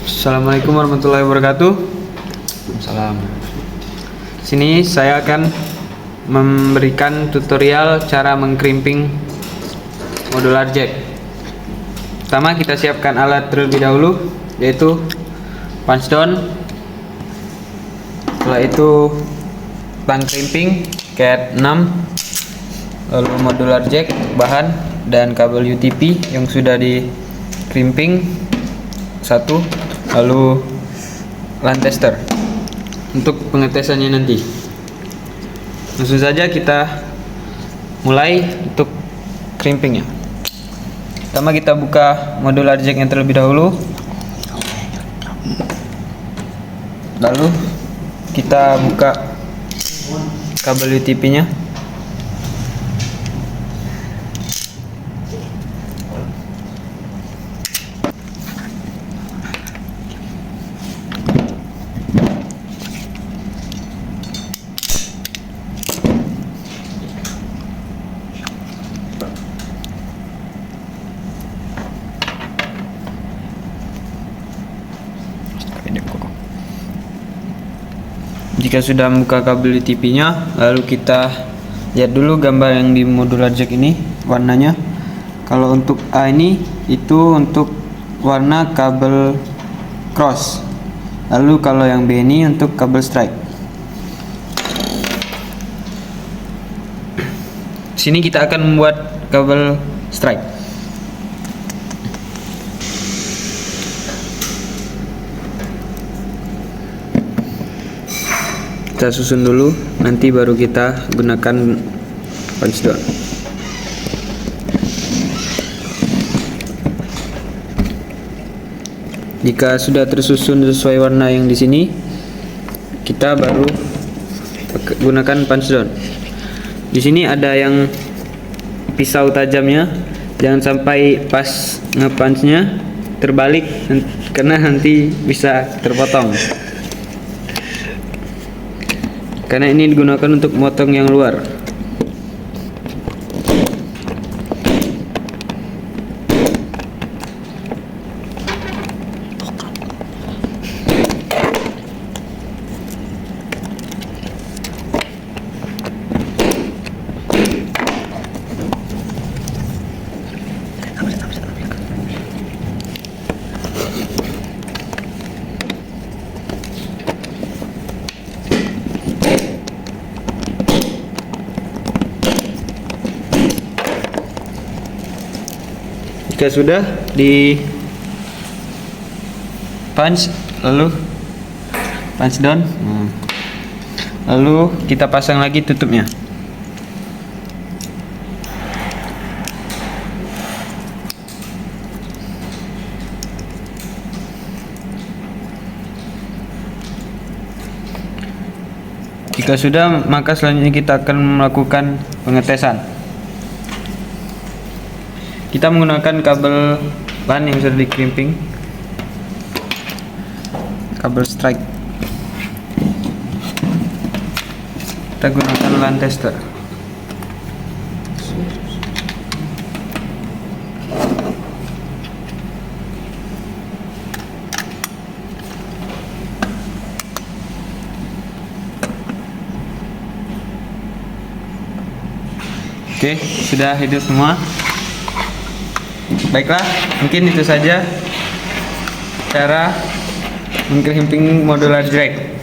Assalamualaikum warahmatullahi wabarakatuh. Salam. Sini saya akan memberikan tutorial cara mengkrimping modular jack. Pertama kita siapkan alat terlebih dahulu, yaitu punch down. Setelah itu tang crimping cat 6, lalu modular jack, bahan dan kabel UTP yang sudah di crimping 1, lalu LAN tester untuk pengetesannya nanti. Langsung saja kita mulai untuk crimpingnya. Pertama kita buka modular jack yang terlebih dahulu, lalu kita buka kabel UTP nya. Jika sudah membuka kabel UTP-nya, lalu kita lihat dulu gambar yang di modular jack ini warnanya. Kalau untuk A ini itu untuk warna kabel cross. Lalu kalau yang B ini untuk kabel strike. Sini kita akan membuat kabel strike. Kita susun dulu, nanti baru kita gunakan punch down. Jika sudah tersusun sesuai warna yang di sini, kita baru gunakan punch down. Di sini ada yang pisau tajamnya, jangan sampai pas ngepunchnya terbalik, karena nanti bisa terpotong. Karena ini digunakan untuk motong yang luar. Jika sudah di punch, lalu punch down, lalu kita pasang lagi tutupnya. Jika sudah, maka selanjutnya kita akan melakukan pengetesan. Kita menggunakan kabel LAN yang sudah di crimping, kabel strike. Kita gunakan LAN tester. Oke, sudah hidup semua. Baiklah, mungkin itu saja cara mengkrimping modular jack.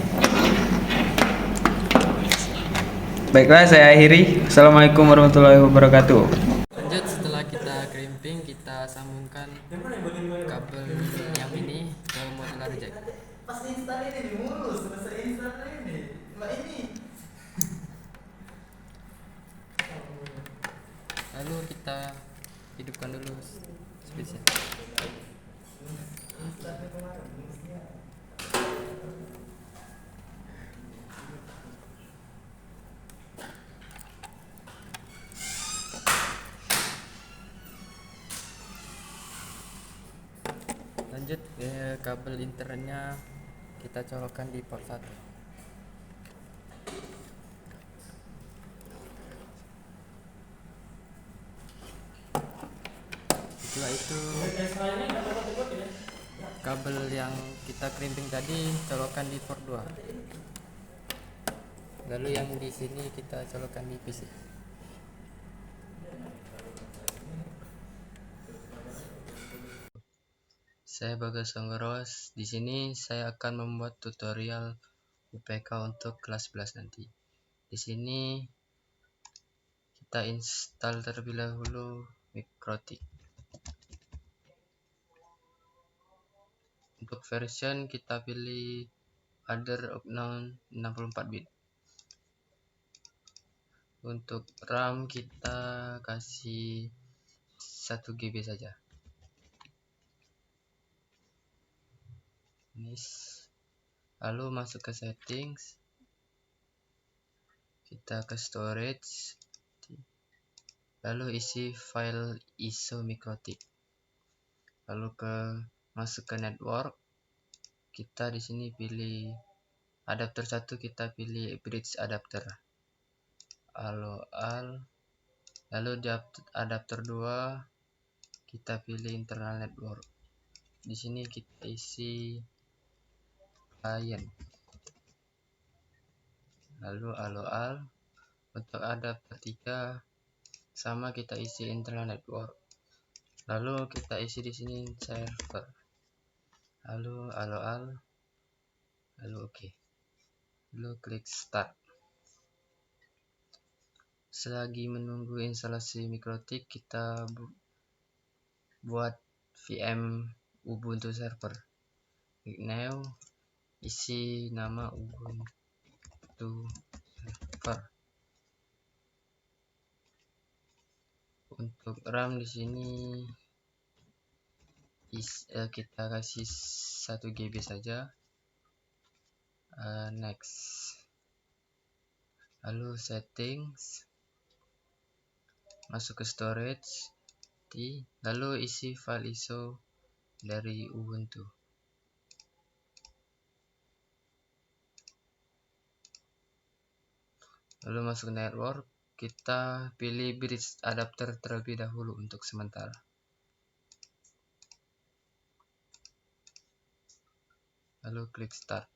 Baiklah, saya akhiri. Assalamualaikum warahmatullahi wabarakatuh. Lanjut, setelah kita crimping, kita sambungkan kabel yang ini ke modular jack. Pas instan ini mulus, selesai instan ini. Mbak ini. Lalu kita hidupkan dulu switchnya. Lanjut, kabel internnya kita colokkan di port 1. Setelah itu kabel yang kita crimping tadi colokkan di port 2. Lalu yang di sini kita colokkan di PC. Saya Bagas Songgoros. Di sini saya akan membuat tutorial UPK untuk kelas 11 nanti. Di sini kita install terlebih dahulu Mikrotik. Untuk version kita pilih Other Unknown 64 bit. Untuk RAM kita kasih 1 GB saja. Lalu masuk ke settings, kita ke storage, lalu isi file ISO Mikrotik. Lalu masuk ke network, kita di sini pilih adapter 1, kita pilih bridge adapter. Lalu di adapter 2 kita pilih internal network. Di sini kita isi client. Lalu untuk adapter 3 sama, kita isi internal network. Lalu kita isi di sini server. Lalu oke. Lalu klik start. Selagi menunggu instalasi Mikrotik, kita buat VM Ubuntu server. Klik new, isi nama Ubuntu server. Untuk RAM di sini kita kasih 1 GB saja. Next. Lalu settings, masuk ke storage, lalu isi file ISO dari Ubuntu. Lalu masuk ke network, kita pilih bridge adapter terlebih dahulu untuk sementara. Lalu klik start.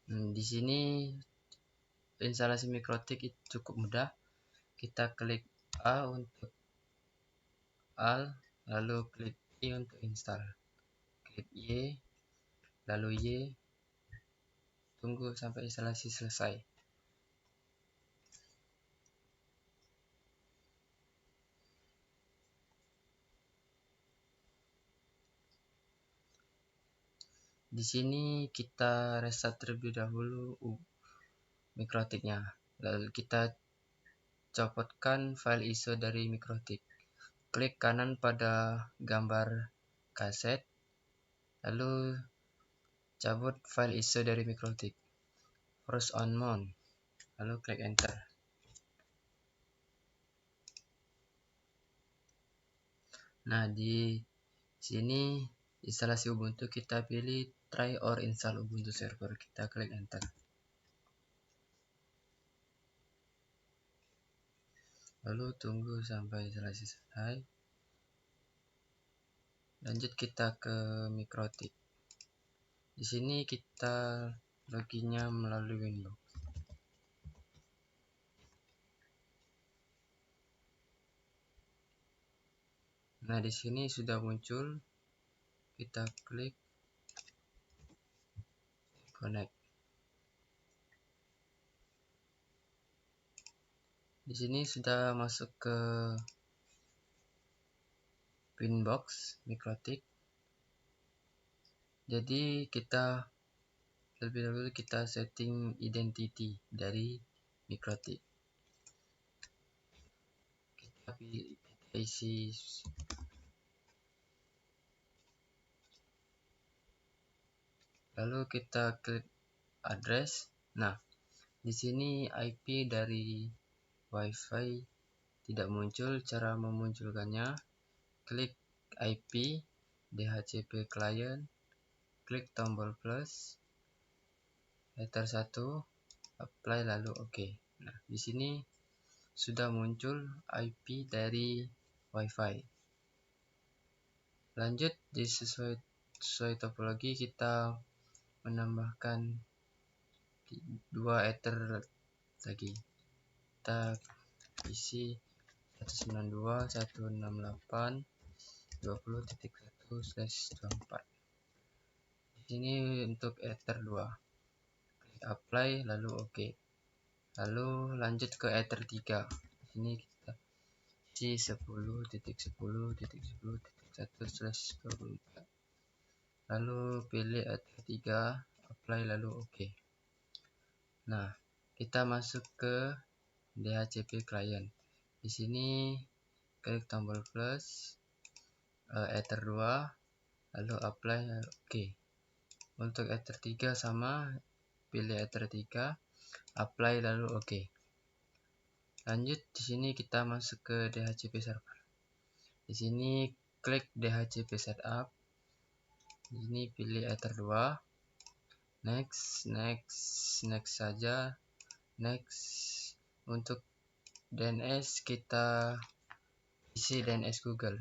Di sini instalasi Mikrotik cukup mudah. Kita klik A untuk lalu klik I untuk install. Klik Y, lalu Y, tunggu sampai instalasi selesai. Di sini kita restart terlebih dahulu Mikrotiknya. Lalu kita copotkan file ISO dari Mikrotik. Klik kanan pada gambar kaset, lalu cabut file ISO dari Mikrotik. Force on mount, lalu klik enter. Nah, di sini instalasi Ubuntu kita pilih try or install Ubuntu server. Kita klik enter. Lalu tunggu sampai selesai. Lanjut kita ke Mikrotik. Di sini kita loginnya melalui Windows. Nah, di sini sudah muncul. Kita klik connect. Di sini sudah masuk ke Pinbox Mikrotik. Jadi kita lebih dahulu kita setting identity dari Mikrotik. Kita isi lalu kita klik address. Nah, di sini IP dari WiFi tidak muncul. Cara memunculkannya, klik IP DHCP client, klik tombol plus, letter 1, apply, lalu oke. Nah, di sini sudah muncul IP dari WiFi. Lanjut, di sesuai topologi kita menambahkan 2 ether lagi. Kita isi 192.168.20.1/24. Di sini untuk ether 2. Klik apply lalu oke. Lalu lanjut ke ether 3. Di sini kita isi 10.10.10.1/24. Lalu pilih ether 3, apply lalu oke. Nah, kita masuk ke DHCP client. Di sini klik tombol plus, ether 2, lalu apply lalu oke. Untuk ether 3 sama, pilih ether 3, apply lalu oke. Lanjut, di sini kita masuk ke DHCP server. Di sini klik DHCP setup. Di sini pilih ether 2, next saja, next. Untuk DNS kita isi DNS Google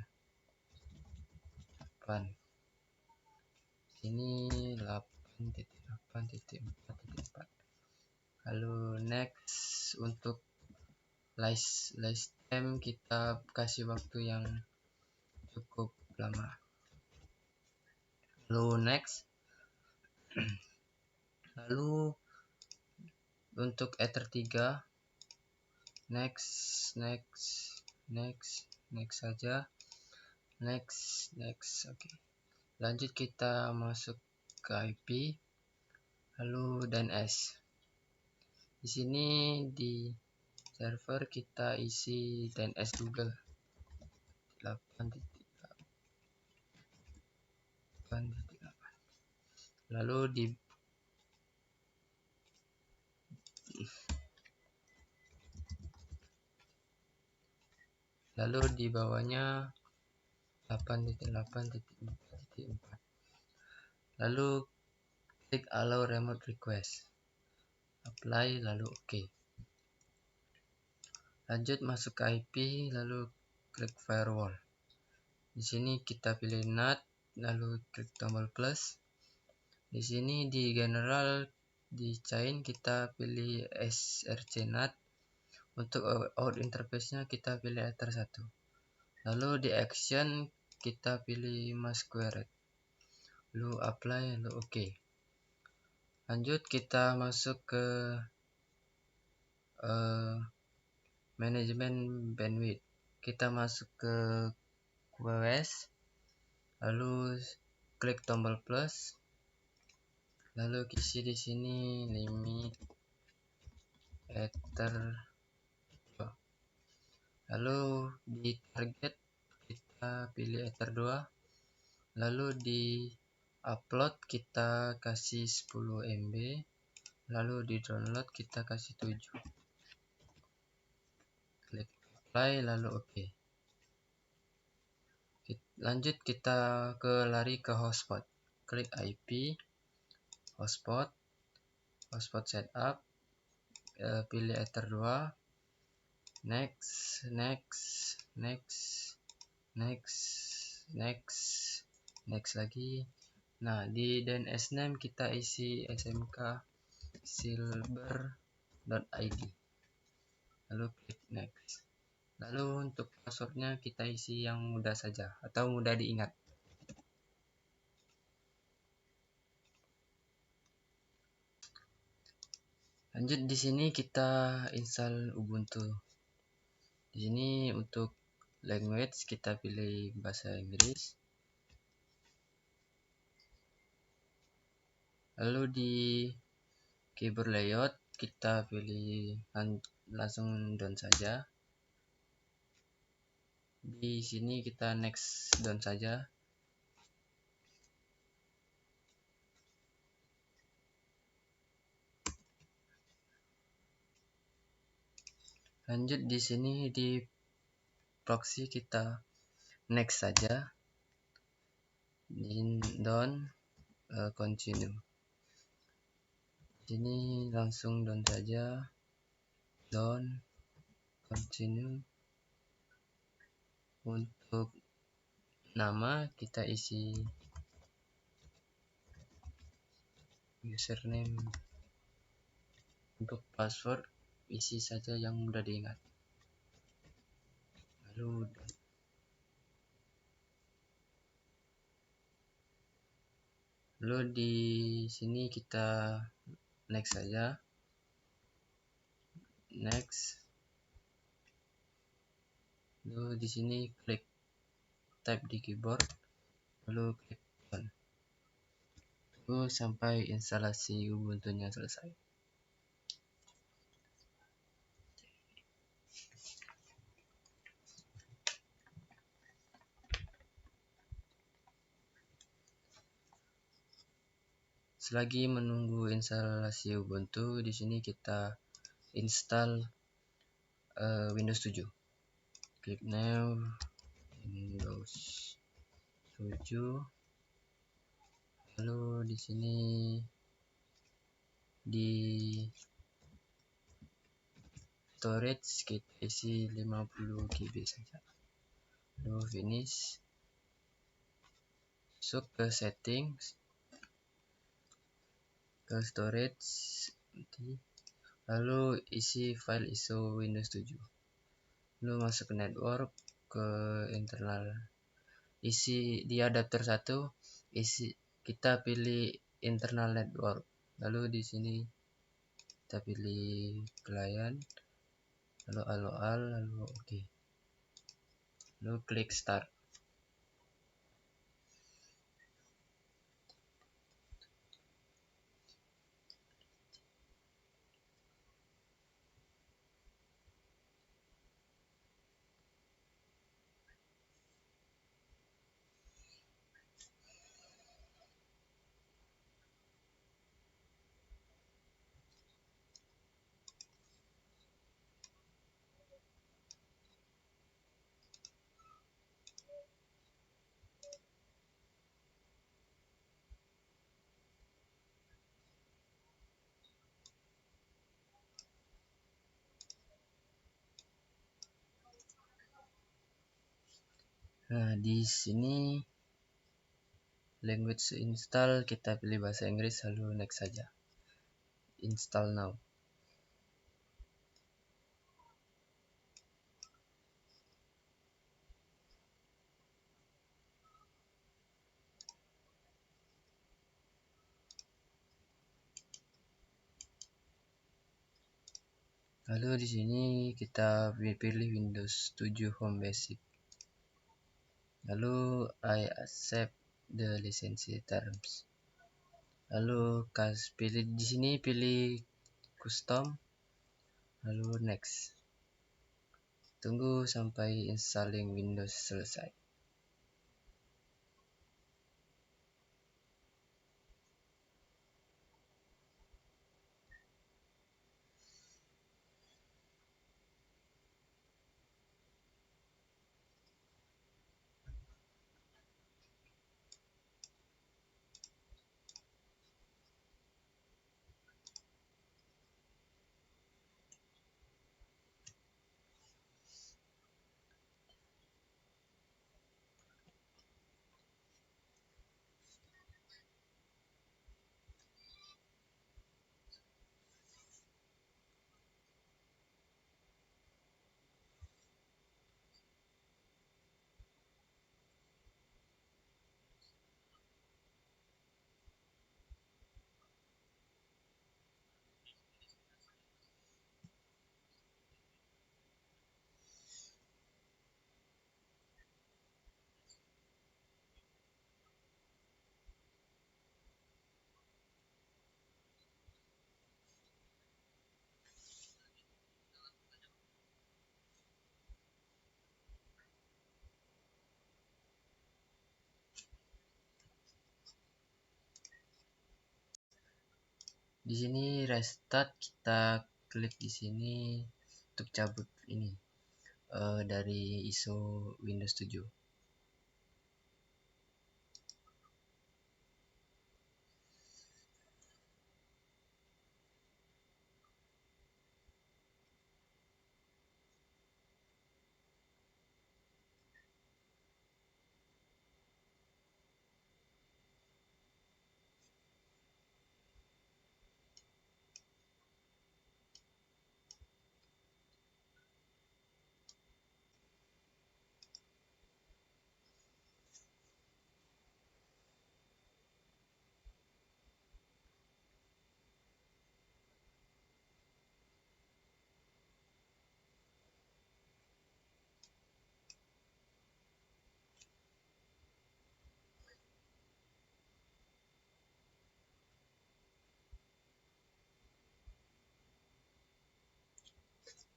8. Ini 8.8.4.4. Lalu next. Untuk list time kita kasih waktu yang cukup lama. Lalu next. Lalu untuk ether 3, next saja, next oke. Lanjut kita masuk ke IP, lalu DNS. Di sini di server kita isi DNS Google 8.8. Lalu di bawahnya 8.8.4.4. Lalu klik allow remote request, apply lalu oke. Lanjut masuk ke IP, lalu klik firewall. Di sini kita pilih NAT, lalu klik tombol plus. Di sini di general di chain kita pilih src NAT. Untuk out interface-nya kita pilih ether 1. Lalu di action kita pilih masquerade. Lalu apply lalu oke. Lanjut kita masuk ke manajemen bandwidth. Kita masuk ke QoS, lalu klik tombol plus, lalu isi di sini limit ether 2. Lalu di target kita pilih ether 2, lalu di upload kita kasih 10 MB, lalu di download kita kasih 7. Klik apply lalu oke. Lanjut kita lari ke hotspot. Klik IP hotspot setup, pilih ether 2, next. Next lagi. Nah, di DNS name kita isi smk silver.id, lalu klik next. Lalu untuk passwordnya kita isi yang mudah saja atau mudah diingat. Lanjut di sini kita install Ubuntu. Di sini untuk language kita pilih bahasa Inggris. Lalu di keyboard layout kita pilih langsung down saja. Di sini kita next down saja. Lanjut di sini di proxy kita next saja. Down, continue. Sini langsung down saja, down, continue. Untuk nama kita isi username. Untuk password isi saja yang mudah diingat. Lalu di sini kita next saja. Next. Lalu di sini klik type di keyboard, lalu klik on. Tunggu sampai instalasi Ubuntu-nya selesai. Selagi menunggu instalasi Ubuntu, di sini kita install Windows 7. Klik new Windows 7. Lalu di sini di storage kita isi 50 GB saja. Lalu finish. Masuk ke settings, ke storage, lalu isi file ISO Windows 7. Lalu masuk ke network, ke internal, isi di adapter 1, kita pilih internal network. Lalu di sini kita pilih client, lalu aloal, lalu oke. Lalu klik start. Nah, di sini language install, kita pilih bahasa Inggris, lalu next saja. Install now. Lalu di sini kita pilih Windows 7 Home Basic. Lalu I accept the license terms. Lalu pilih di sini, pilih custom, lalu next. Tunggu sampai installing Windows selesai. Di sini restart, kita klik di sini untuk cabut ini dari ISO Windows 7.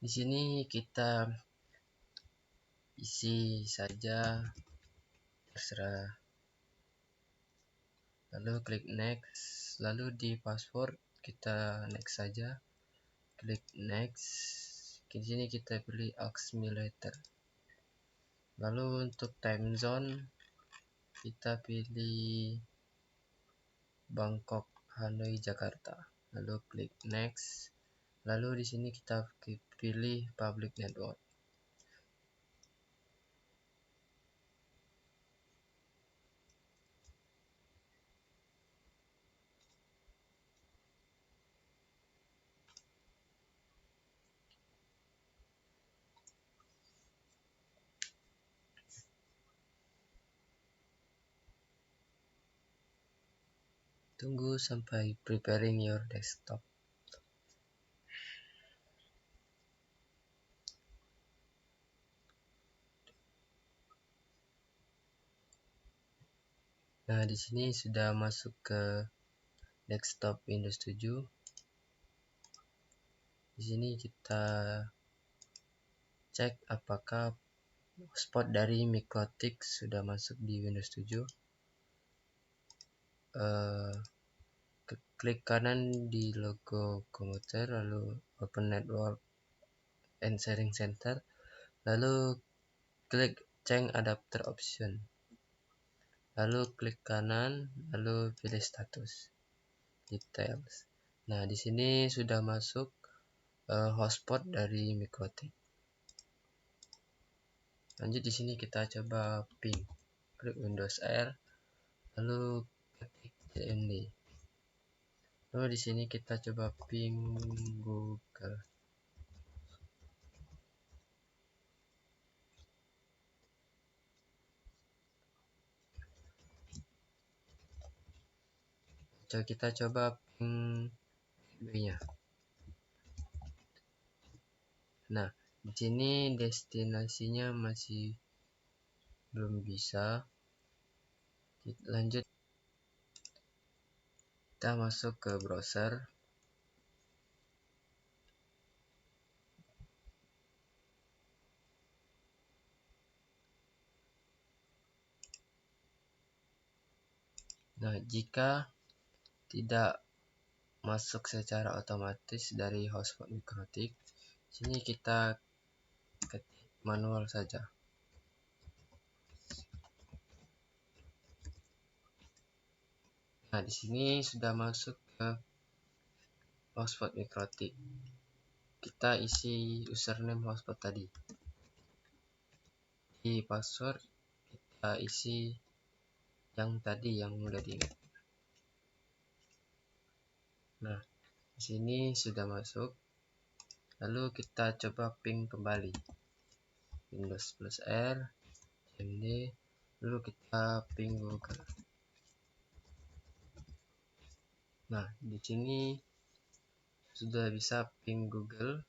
Di sini kita isi saja, terserah. Lalu klik next, lalu di password kita next saja, klik next. Di sini kita pilih accumulator. Lalu untuk time zone kita pilih Bangkok, Hanoi, Jakarta. Lalu klik next. Lalu di sini kita pilih public network. Tunggu sampai preparing your desktop. Nah, di sini sudah masuk ke desktop Windows 7. Di sini kita cek apakah hotspot dari Mikrotik sudah masuk di Windows 7. Klik kanan di logo komputer, lalu open network and sharing center, lalu klik change adapter option, lalu klik kanan, lalu pilih status details. Nah, di sini sudah masuk hotspot dari Mikrotik. Lanjut, di sini kita coba ping, klik Windows R, lalu ketik cmd. Lalu di sini kita coba ping Google. Kita coba ping gateway-nya. Nah, di sini destinasinya masih belum bisa. Lanjut, kita masuk ke browser. Nah, jika tidak masuk secara otomatis dari hotspot Mikrotik, sini kita ketik manual saja. Nah, di sini sudah masuk ke hotspot Mikrotik. Kita isi username hotspot tadi. Di password kita isi yang tadi yang udah diingat. Nah, di sini sudah masuk. Lalu kita coba ping kembali. Windows plus R, cmd, lalu kita ping Google. Nah, di sini sudah bisa ping Google.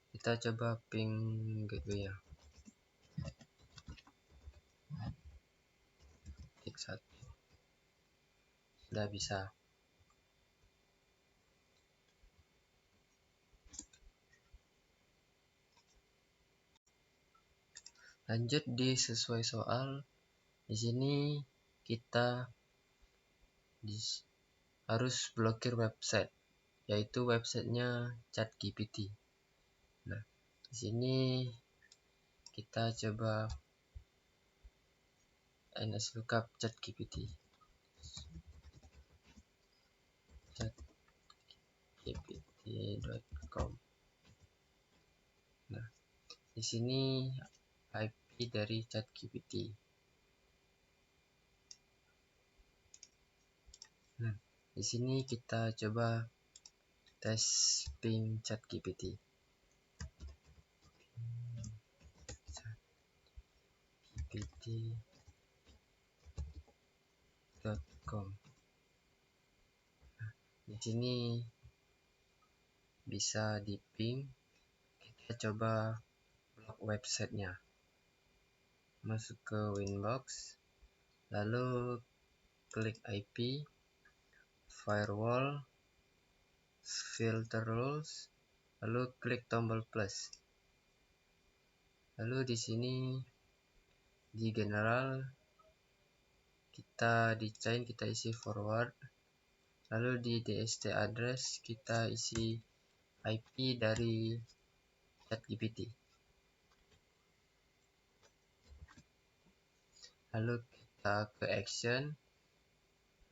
Kita coba ping gateway-nya. Klik 1. Sudah bisa. Lanjut di sesuai soal. Di sini kita harus blokir website, yaitu websitenya ChatGPT. Nah, di sini kita coba nslookup ChatGPT. chatgpt.com. Nah, di sini IP dari ChatGPT. Nah, di sini kita coba tes ping ChatGPT. ChatGPT.com. Nah, di sini bisa di ping. Kita coba blok websitenya. Masuk ke Winbox, lalu klik IP, firewall, filter rules, lalu klik tombol plus. Lalu di sini di general di chain kita isi forward, lalu di DST address kita isi IP dari ChatGPT. Lalu kita ke action,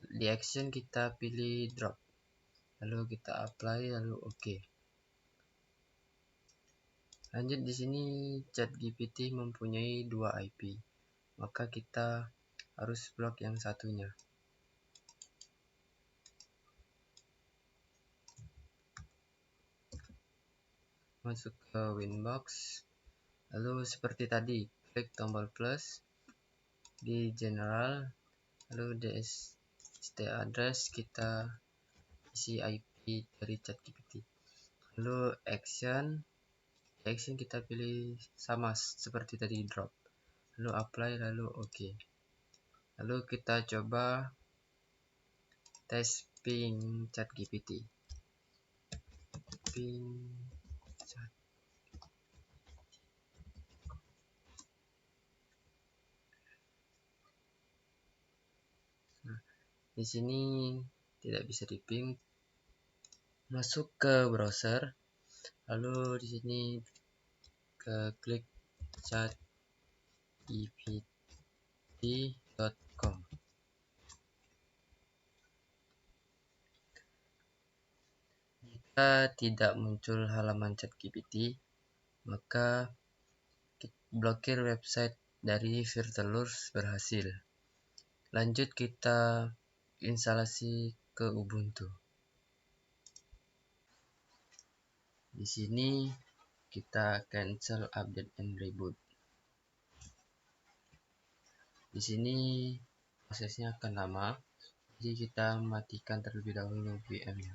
di action kita pilih drop, lalu kita apply, lalu OK. Lanjut, di sini ChatGPT mempunyai 2 IP, maka kita harus blok yang satunya. Masuk ke Winbox, lalu seperti tadi klik tombol plus, di general, lalu DST address kita isi IP dari ChatGPT. Lalu action kita pilih sama seperti tadi drop, lalu apply, lalu OK. Lalu kita coba tes ping ChatGPT. Ping chat. Nah, di sini tidak bisa di ping. Masuk ke browser, lalu di sini ke klik chatgpt.com. Jika tidak muncul halaman ChatGPT, maka blokir website dari Virtualurs berhasil. Lanjut, kita instalasi ke Ubuntu. Di sini kita cancel update and reboot. Di sini prosesnya akan lama, jadi kita matikan terlebih dahulu VM-nya.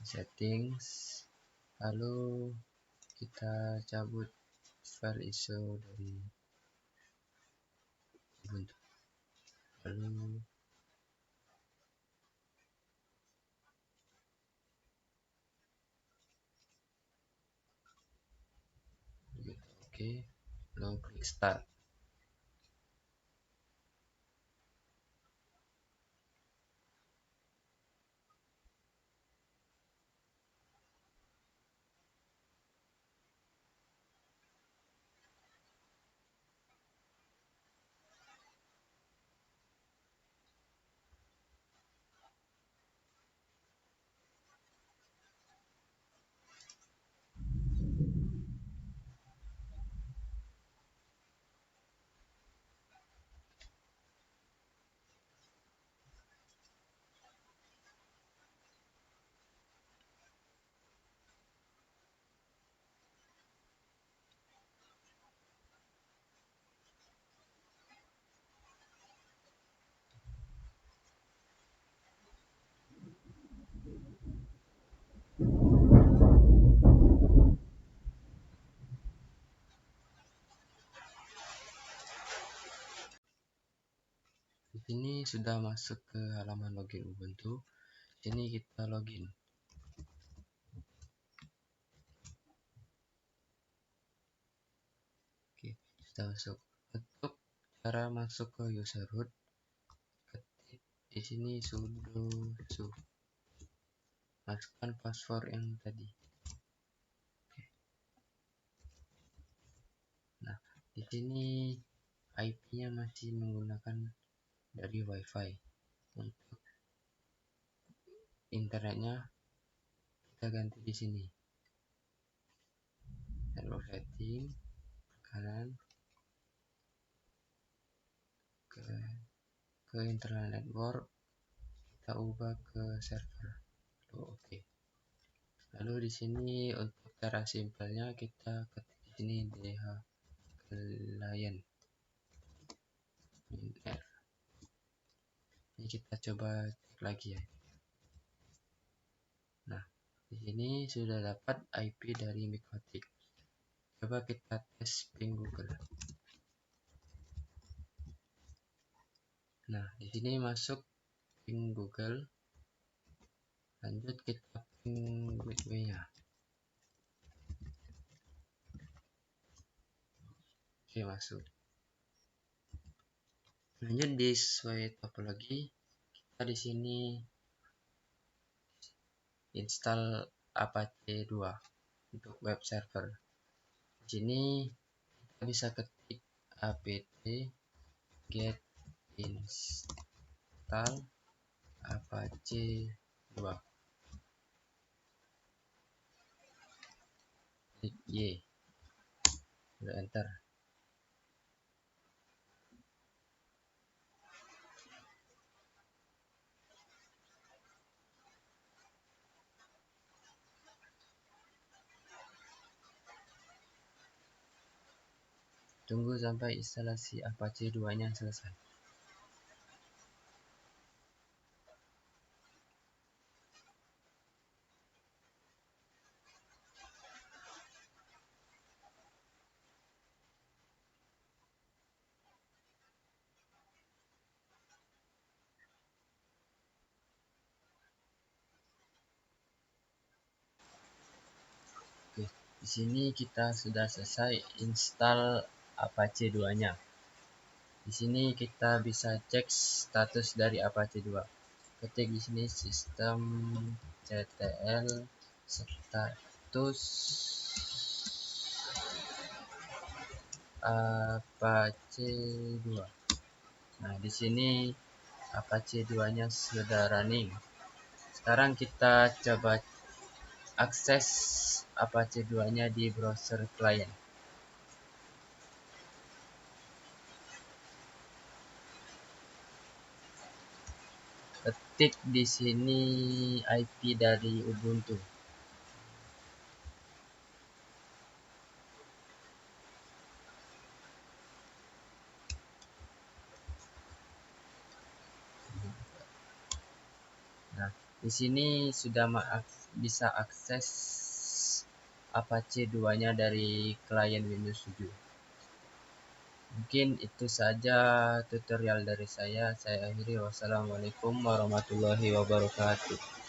Settings, lalu kita cabut file ISO dari Ubuntu, lalu oke, lalu klik start. Di sini sudah masuk ke halaman login Ubuntu. Sini kita login. Oke, sudah masuk. Untuk cara masuk ke user root, ketik di sini sudo su. Masukkan password yang tadi. Oke. Nah, di sini IP-nya masih menggunakan dari WiFi. Untuk internetnya kita ganti di sini. Network setting, kanan ke internal network, kita ubah ke server. Oke. Lalu di sini untuk cara simpelnya kita ketik di sini DH client. Ini kita coba cek lagi ya. Nah, di sini sudah dapat IP dari Mikotik. Coba kita tes ping Google. Nah, di sini masuk ping Google, lanjut kita ping gateway-nya. Oke, masuk. Lanjut di sesuai topologi, kita di sini install Apache 2 untuk web server. Di sini kita bisa ketik apt get install Apache 2. Klik Y. Udah enter. Tunggu sampai instalasi Apache 2-nya selesai. Oke, di sini kita sudah selesai install Apache 2-nya. Di sini kita bisa cek status dari Apache 2. Ketik di sini sistem ctl status Apache 2. Nah, di sini Apache 2-nya sudah running. Sekarang kita coba akses Apache 2-nya di browser client. Ketik di sini IP dari Ubuntu. Nah, di sini sudah bisa akses Apache 2-nya dari klien Windows 7. Mungkin itu saja tutorial dari saya. Saya akhiri. Wassalamualaikum warahmatullahi wabarakatuh.